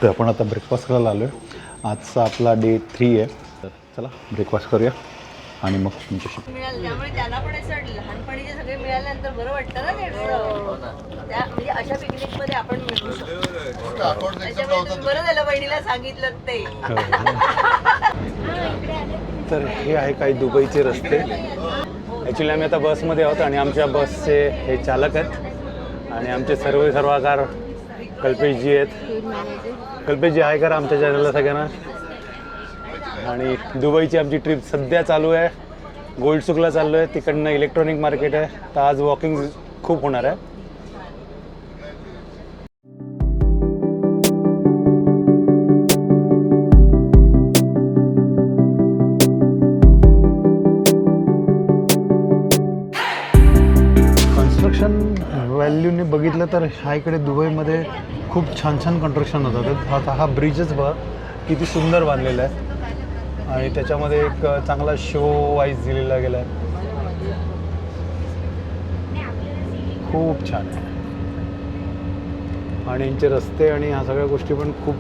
तर आपण आता ब्रेकफास्ट करायला आलो आहे. आजचा आपला डे 3 आहे. तर चला ब्रेकफास्ट करूया आणि मग तुमच्याशी मिळालं. त्यामुळे त्याला पण असं लहानपणीचे सगळे मिळाल्यानंतर बरं वाटतं ना ते. त्या म्हणजे अशा पिकनिकमध्ये आपण मिळू शकतो. त्याच्यामुळे तुम्ही बरं झालं बहिणीला सांगितलं ते. तर हे आहे काही दुबईचे रस्ते. ॲक्च्युली आम्ही आता बसमध्ये आहोत आणि आमच्या बसचे हे चालक आहेत आणि आमचे सर्वकार कल्पेशजी आहेत. कल्पेशजी आहे का आमच्या चॅनलला सगळ्यांना. आणि दुबईची आमची ट्रिप सध्या चालू आहे. गोल्डसुकला चाललो आहे. तिकडनं इलेक्ट्रॉनिक मार्केट आहे. तर आज वॉकिंग खूप होणार आहे. कन्स्ट्रक्शन व्हॅल्यूने बघितलं तर ह्या इकडे दुबईमध्ये खूप छान छान कन्स्ट्रक्शन होतं. आता हा ब्रिजच बघा किती सुंदर बांधलेला आहे आणि त्याच्यामध्ये एक चांगला शो वाईज दिलेला गेला आहे. खूप छान आहे आणि यांचे रस्ते आणि ह्या सगळ्या गोष्टी पण खूप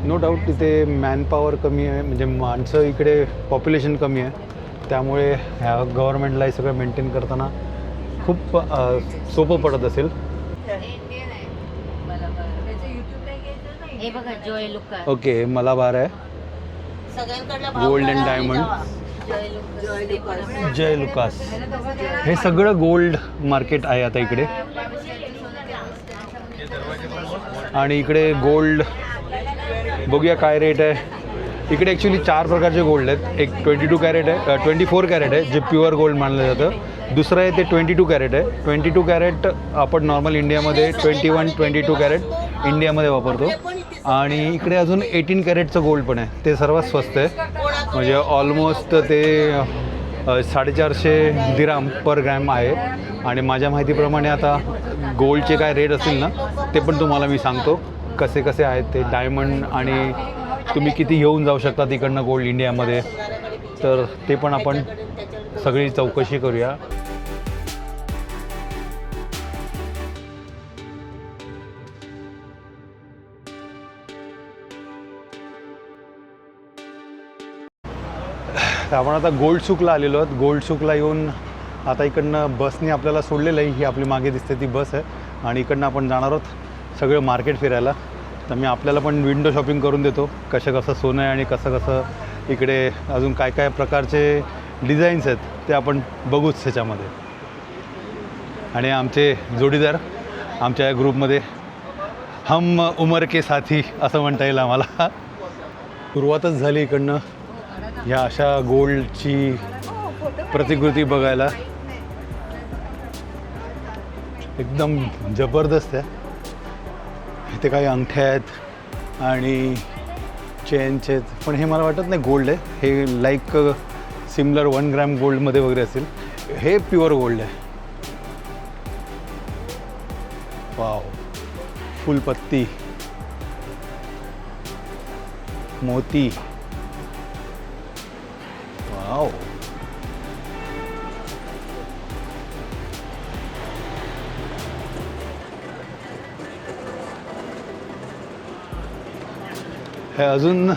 नो डाऊट तिथे मॅनपॉवर कमी आहे. म्हणजे माणसं इकडे पॉप्युलेशन कमी आहे. त्यामुळे ह्या गव्हर्नमेंटला हे सगळं मेंटेन करताना खूप सोपं पडत असेल. ओके मलाबार आहे. Gold and diamond Joy Alukkas. हे सगळं गोल्ड मार्केट आहे आता इकडे. आणि इकडे गोल्ड बघूया काय रेट आहे. इकडे ॲक्च्युली 4 प्रकारचे गोल्ड आहेत. एक 22 कॅरेट आहे, 24 कॅरेट आहे जे प्युअर गोल्ड मानलं जातं. दुसरं आहे ते 22 कॅरेट आहे. 22 कॅरेट आपण नॉर्मल इंडियामध्ये 21, 22 कॅरेट इंडियामध्ये वापरतो. आणि इकडे अजून 18 कॅरेटचं गोल्ड पण आहे. ते सर्वात स्वस्त आहे. म्हणजे ऑलमोस्ट ते 450 दिराम पर ग्रॅम आहे. आणि माझ्या माहितीप्रमाणे आता गोल्डचे काय रेट असतील ना ते पण तुम्हाला मी सांगतो कसे कसे आहेत ते. डायमंड आणि तुम्ही किती घेऊन जाऊ शकता तिकडनं गोल्ड इंडियामध्ये. तर ते पण आपण सगळी चौकशी करूया. आपण आता गोल्डसुकला आलेलो आहोत. गोल्डसुकला येऊन आता इकडनं बसने आपल्याला सोडलेलं आहे. ही आपली मागे दिसते ती बस आहे आणि इकडनं आपण जाणार आहोत सगळं मार्केट फिरायला. तर मी आपल्याला पण विंडो शॉपिंग करून देतो. कसं सोनं आहे आणि कसं इकडे अजून काय काय प्रकारचे डिझाईन्स आहेत ते आपण बघूच ह्याच्यामध्ये. आणि आमचे जोडीदार आमच्या या ग्रुपमध्ये हम उमर के साथी असं म्हणता येईल आम्हाला. सुरुवातच झाली इकडनं ह्या अशा गोल्डची प्रतिकृती बघायला. एकदम जबरदस्त आहे. इथे काही अंगठ्या आहेत आणि चेनचे आहेत. पण हे मला वाटत नाही गोल्ड आहे. हे लाईक सिमिलर 1 ग्रॅम गोल्डमध्ये वगैरे असेल. हे प्युअर गोल्ड आहे. वाव. फुलपत्ती, मोती. वाव. हे अजून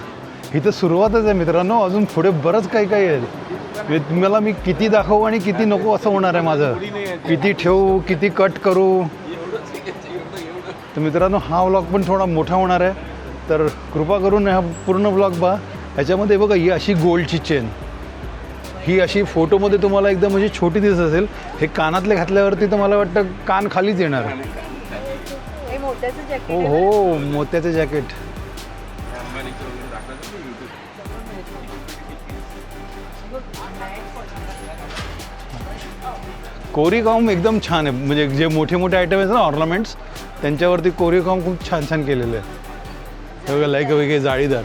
इथं सुरुवातच आहे मित्रांनो. अजून पुढे बरंच काही काही आहे. तुम्हाला मी किती दाखवू आणि किती नको असं होणार आहे माझं. किती ठेवू किती कट करू. तर मित्रांनो हा व्लॉग पण थोडा मोठा होणार आहे. तर कृपा करून हा पूर्ण व्लॉग पहा. ह्याच्यामध्ये बघा ही अशी गोल्डची चेन. ही अशी फोटोमध्ये तुम्हाला एकदम म्हणजे छोटी दिसत असेल. हे कानातले घातल्यावरती तर मला वाटतं कान खालीच येणार. हो हो मोत्याचं जॅकेट. कोरीकॉम एकदम छान आहे. म्हणजे जे मोठे मोठे आयटम आहेत ना ऑर्नामेंट्स त्यांच्यावरती कोरीकॉम खूप छान छान केलेलं आहे. हे बघा लाईक वेगळे जाळीदार.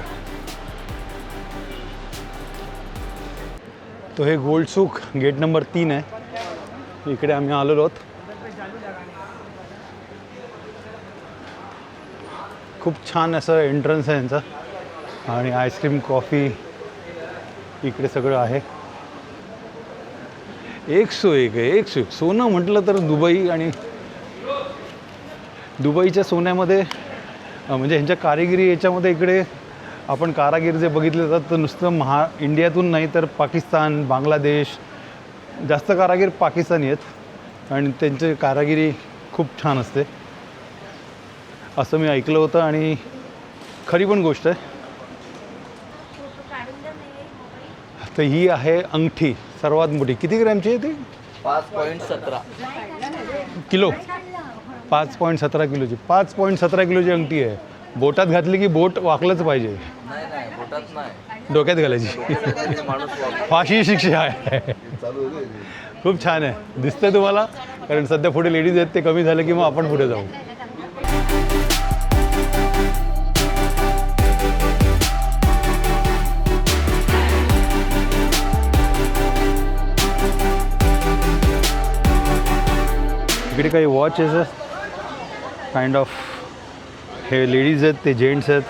तो हे गोल्डसुक गेट नंबर 3 आहे. इकडे आम्ही आलेलो आहोत. खूप छान असं एंट्रन्स आहे यांचा. आणि आईस्क्रीम कॉफी इकडे सगळं आहे. एक सो एक आहे, एक सो एक. सोनं म्हटलं तर दुबई आणि दुबईच्या सोन्यामध्ये म्हणजे ह्यांच्या कारागिरी याच्यामध्ये इकडे आपण कारागीर जे बघितले जातात तर नुसतं इंडियातून नाही तर पाकिस्तान, बांगलादेश, जास्त कारागीर पाकिस्तानी आहेत आणि त्यांची कारागिरी खूप छान असते असं मी ऐकलं होतं आणि खरी पण गोष्ट आहे. तर ही आहे अंगठी सर्वात मोठी. किती ग्रॅमची आहे ती? 5.17 किलो. 5.17 किलोची. 5.17 किलोची अंगठी आहे. बोटात घातली की बोट वाकलंच पाहिजे. नाही नाही बोटात नाही, डोक्यात घालायची. माणूस वापरतो. फाशी शिक्षा आहे. खूप छान आहे. दिसतंय तुम्हाला? कारण सध्या पुढे लेडीज आहेत ते कमी झालं की मग आपण पुढे जाऊ. इकडे काही वॉचेस आहेत काइंड ऑफ. हे लेडीज आहेत, ते जेंट्स आहेत.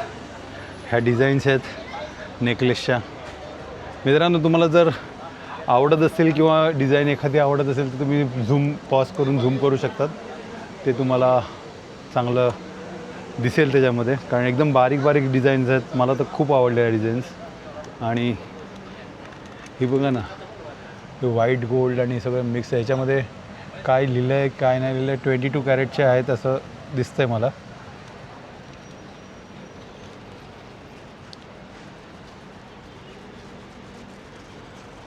ह्या डिझाईन्स आहेत नेकलेसच्या. मित्रांनो, तुम्हाला जर आवडत असेल किंवा डिझाईन एखादी आवडत असेल तर तुम्ही झूम पॉज करून झूम करू शकतात. ते तुम्हाला चांगलं दिसेल त्याच्यामध्ये, कारण एकदम बारीक बारीक डिझाईन्स आहेत. मला तर खूप आवडल्या डिझाईन्स. आणि ही बघा ना, व्हाईट गोल्ड आणि सगळं मिक्स आहे. याच्यामध्ये काय लिहिलं आहे काय नाही लिहिलं आहे 22 कॅरेटचे आहेत असं दिसतंय मला.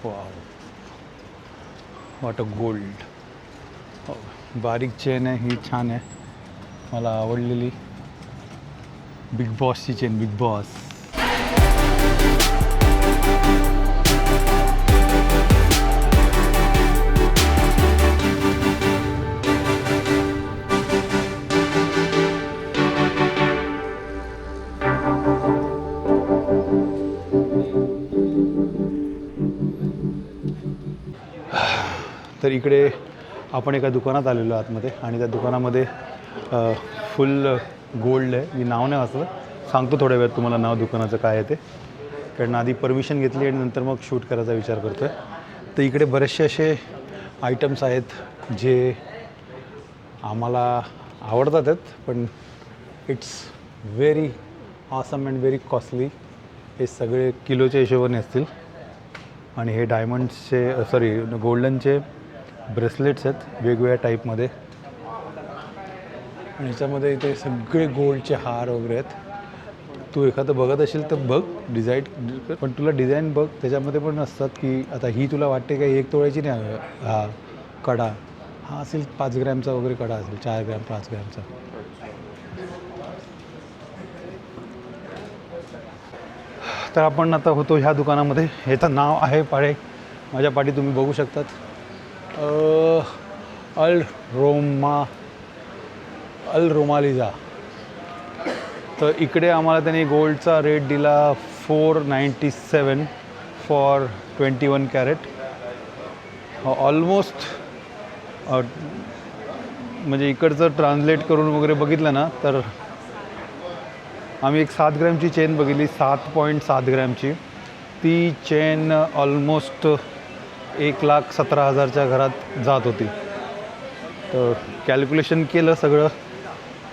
Wow, what a gold. बारीक चेन आहे ही, छान आहे, मला आवडलेली. बिग बॉसची चेन, बिग बॉस. तर इकडे आपण एका दुकानात आलेलो आतमध्ये आणि त्या दुकानामध्ये फुल गोल्ड आहे. मी नाव नाही वाचलं, सांगतो थोड्या वेळात तुम्हाला नाव दुकानाचं काय आहे ते, कारण आधी परमिशन घेतली आणि नंतर मग शूट करायचा विचार करतो आहे. तर इकडे बरेचसे असे आयटम्स आहेत जे आम्हाला आवडतात आहेत, पण it's very awesome and very costly. हे सगळे किलोच्या हिशोबाने असतील. आणि हे डायमंड्सचे गोल्डनचे ब्रेसलेट्स आहेत वेगवेगळ्या टाईपमध्ये. आणि ह्याच्यामध्ये इथे सगळे गोल्डचे हार वगैरे आहेत. तू एखादं बघत असेल तर बघ डिझाईन, पण तुला डिझाईन बघ त्याच्यामध्ये पण असतात की आता ही तुला वाटते का 1 तोळ्याची नाही. हा कडा हा असेल 5 ग्रॅमचा वगैरे कडा असेल, 4 ग्रॅम 5 ग्रॅमचा. तर आपण आता होतो ह्या दुकानामध्ये. ह्याचं नाव आहे पाडे, माझ्या पाठी तुम्ही बघू शकतात, अल रोमालिजा. तर इकडे आम्हाला त्यांनी गोल्डचा रेट दिला 497 फॉर 21 कॅरेट. ऑलमोस्ट म्हणजे इकडचं ट्रान्सलेट करून वगैरे बघितलं ना तर आम्ही एक 7 ग्रॅमची चेन बघितली, 7.7 ग्रॅमची. ती चेन ऑलमोस्ट 1,17,000च्या घरात जात होती. तर कॅल्क्युलेशन केलं सगळं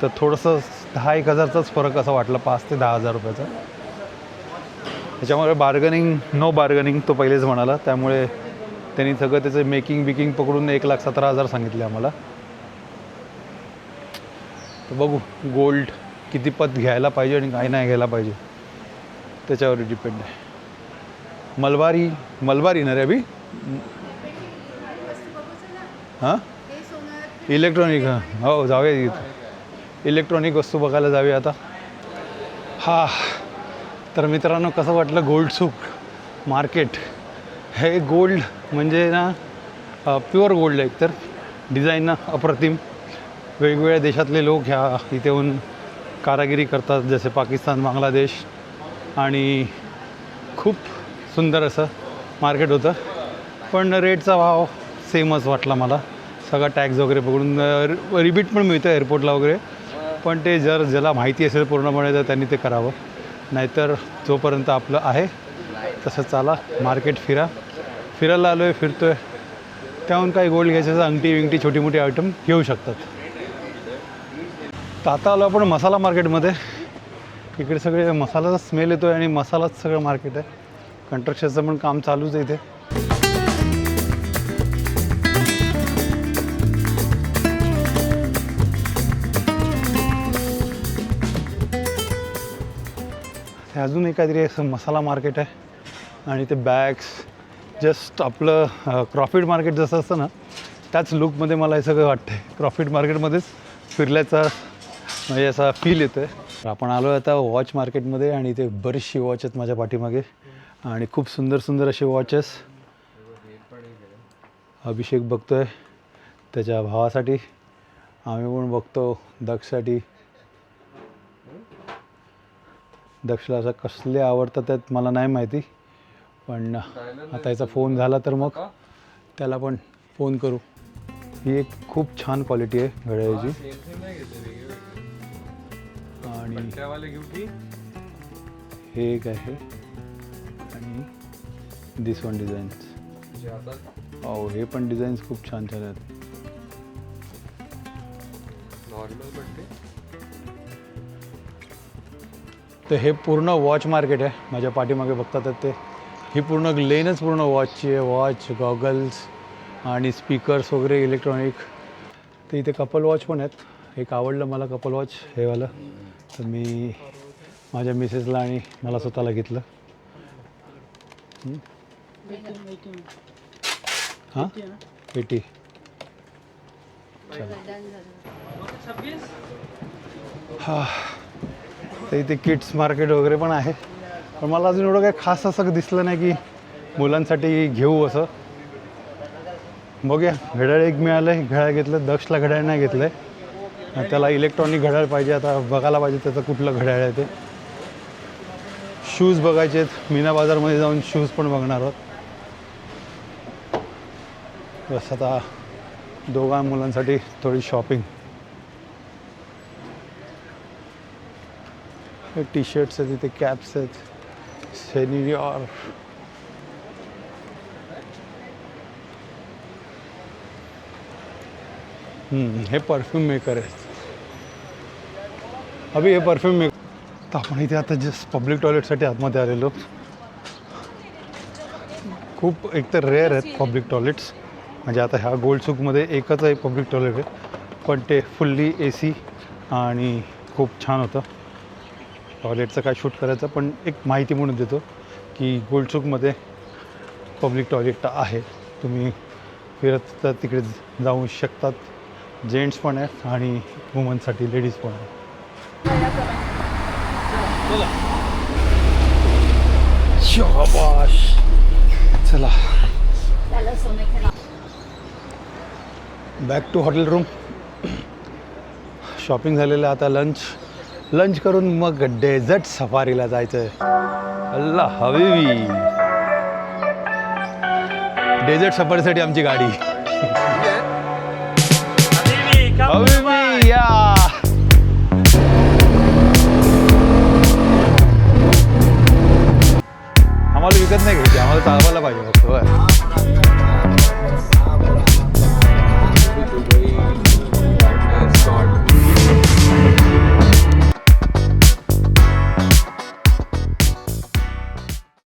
तर थोडंसं 10-1 हजारचाच फरक असा वाटला, 5 ते 10,000 रुपयाचा. त्याच्यामुळे नो बार्गनिंग तो पहिलेच म्हणाला. त्यामुळे त्यांनी सगळं त्याचं मेकिंग पकडून 1,17,000 सांगितले आम्हाला. तर बघू गोल्ड किती पत घ्यायला पाहिजे आणि काय नाही घ्यायला पाहिजे त्याच्यावर डिपेंड आहे. मलबारी ना रे अभि. हां इलेक्ट्रॉनिक. हां हो जाऊया इथं इलेक्ट्रॉनिक वस्तू बघायला जाऊया आता. हा तर मित्रांनो, कसं वाटलं गोल्ड सूक मार्केट. हे गोल्ड म्हणजे ना प्युअर गोल्ड आहे. एकतर डिझाईन ना अप्रतिम. वेगवेगळ्या देशातले लोक ह्या इथे येऊन कारागिरी करतात, जसे पाकिस्तान, बांगलादेश. आणि खूप सुंदर असं मार्केट होतं. पण रेटचा भाव सेमच वाटला मला. सगळा टॅक्स वगैरे बघून रिबीट पण मिळतं एअरपोर्टला वगैरे. पण ते ज्याला माहिती असेल पूर्णपणे तर त्यांनी ते करावं. नाहीतर जोपर्यंत आपलं आहे तसं चाला, मार्केट फिरायला आलो आहे, फिरतो आहे. त्याहून काही गोल्ड घ्यायचं, अंगठी विंगठी छोटी मोठी आयटम घेऊ शकतात. तर आता आलो आपण मसाला मार्केटमध्ये. इकडे सगळे मसाल्याचा स्मेल येतो आहे आणि मसालाच सगळं मार्केट आहे. कन्स्ट्रक्शनचं पण काम चालूच आहे इथे. हे अजून एक काहीतरी असं मसाला मार्केट आहे आणि ते बॅग्स जस्ट आपलं क्रॉफिट मार्केट जसं असतं ना त्याच लुकमध्ये मला हे सगळं वाटतं आहे. क्रॉफिट मार्केटमध्येच फिरल्याचा म्हणजे असा फील येतो आहे. आपण आलो आहे आता वॉच मार्केटमध्ये आणि इथे बरीचशी वॉच आहेत माझ्या पाठीमागे आणि खूप सुंदर सुंदर असे वॉचेस. अभिषेक बघतोय त्याच्या भावासाठी, आम्ही पण बघतो दक्षसाठी. दक्षला असं कसले आवडतात त्यात मला नाही माहिती, पण आता याचा फोन झाला तर मग त्याला पण फोन करू. ही एक खूप छान क्वालिटी आहे घड्याळाची. आणि हे एक आहे आणि दिस वन डिझाईन्स. हो हे पण डिझाईन्स खूप छान छान आहेत. तर हे पूर्ण वॉच मार्केट आहे माझ्या पाठीमागे बघतात ते. ही पूर्ण लेनच पूर्ण वॉचची आहे. वॉच, गॉगल्स आणि स्पीकर्स वगैरे इलेक्ट्रॉनिक. तर इथे कपल वॉच पण आहेत. एक आवडलं मला कपल वॉच हे वालं, तर मी माझ्या मिसेसला आणि मला स्वतःला घेतलं. हां 80. हां तर इथे किड्स मार्केट वगैरे पण आहे, पण मला अजून एवढं काही खास असं दिसलं नाही की मुलांसाठी घेऊ असं. बघूया. घड्याळ एक मिळालं आहे, घड्याळ घेतलं. दक्षला घड्याळ नाही घेतलं आहे, त्याला इलेक्ट्रॉनिक घड्याळ पाहिजे. आता बघायला पाहिजे त्याचं कुठलं घड्याळ आहे ते. शूज बघायचे आहेत, मीना बाजारमध्ये जाऊन शूज पण बघणार आहोत. बस आता दोघा मुलांसाठी थोडी शॉपिंग. हे टी शर्ट्स आहेत, इथे कॅप्स आहेत. सेनियर हे परफ्यूम मेकर आहेत. अभि हे परफ्यूम मेकर. तर आपण इथे आता जस्ट पब्लिक टॉयलेटसाठी आतमध्ये आलेलो. खूप एकतर रेअर आहेत पब्लिक टॉयलेट्स. म्हणजे आता ह्या गोल्ड चूकमध्ये एकच आहे पब्लिक टॉयलेट आहे, पण ते फुल्ली AC आणि खूप छान होतं. टॉयलेटचं काय शूट करायचं, पण एक माहिती म्हणून देतो की गोल्ड चूकमध्ये पब्लिक टॉयलेट आहे. तुम्ही फिरत तर तिकडे जाऊ शकतात. जेंट्स पण आहेत आणि वुमनसाठी लेडीज पण आहेत. शाबाश. चला back to hotel room. Shopping झालेलं. आता लंच करून मग डेझर्ट सफारीला जायचं आहे. अल्लाह हबीबी. डेझर्ट सफारीसाठी आमची गाडी. हबीबी या. आम्हाला विकत नाही घ्यायची, आम्हाला